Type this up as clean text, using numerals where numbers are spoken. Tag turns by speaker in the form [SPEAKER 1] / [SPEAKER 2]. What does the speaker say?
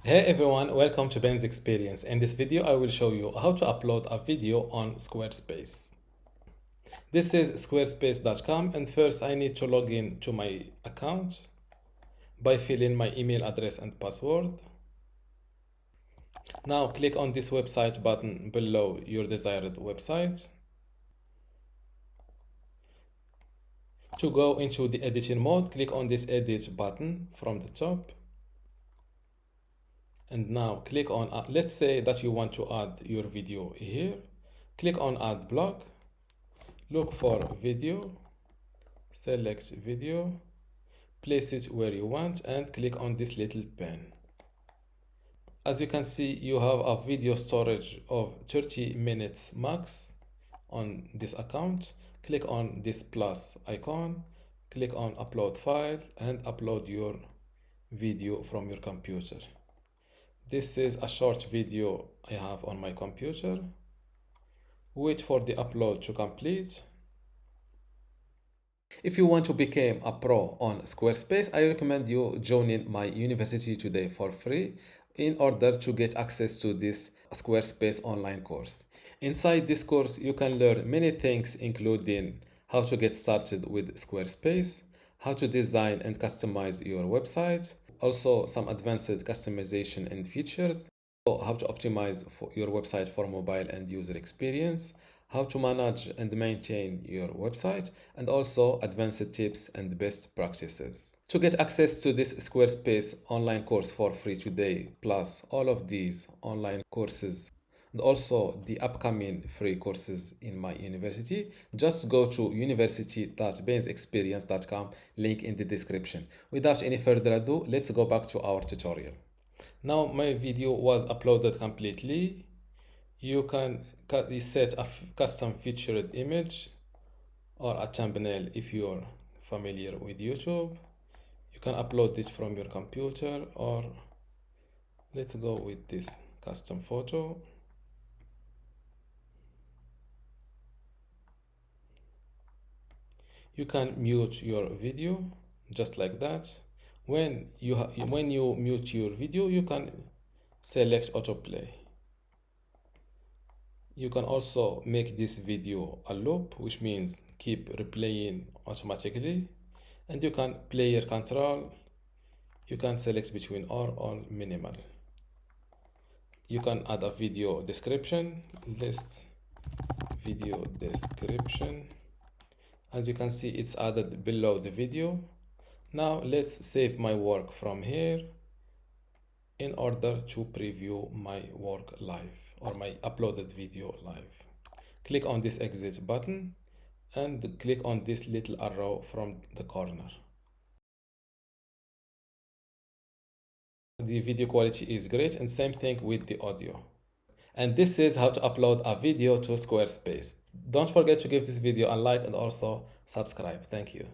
[SPEAKER 1] Hey everyone, welcome to Ben's Experience. In this video, I will show you how to upload a video on Squarespace. This is squarespace.com, and first I need to log in to my account by filling my email address and password. Now click on this website button below your desired website. To go into the editing mode, click on this edit button from the top. And now click on, let's say that you want to add your video here. Click on add block, look for video, select video, place it where you want and click on this little pen. As you can see, you have a video storage of 30 minutes max on this account. Click on this plus icon, click on upload file and upload your video from your computer. This is a short video I have on my computer. Wait for the upload to complete. If you want to become a pro on Squarespace, I recommend you joining my university today for free in order to get access to this Squarespace online course. Inside this course, you can learn many things, including how to get started with Squarespace, how to design and customize your website, also some advanced customization and features, how to optimize for your website for mobile and user experience, how to manage and maintain your website, and also advanced tips and best practices. To get access to this Squarespace online course for free today, plus all of these online courses and also the upcoming free courses in my university, just go to university.bensexperience.com, link in the description. Without any further ado, let's go back to our tutorial. Now my video was uploaded completely. You can set a custom featured image or a thumbnail if you're familiar with YouTube. You can upload it from your computer, or let's go with this custom photo. You can mute your video just like that. When you mute your video, you can select autoplay. You can also make this video a loop, which means keep replaying automatically, and you can player control. You can select between or minimal. You can add a video description, list video description. As you can see, it's added below the video. Now let's save my work from here in order to preview my work live or my uploaded video live. Click on this exit button and click on this little arrow from the corner. The video quality is great, and same thing with the audio. And this is how to upload a video to Squarespace. Don't forget to give this video a like and also subscribe. Thank you.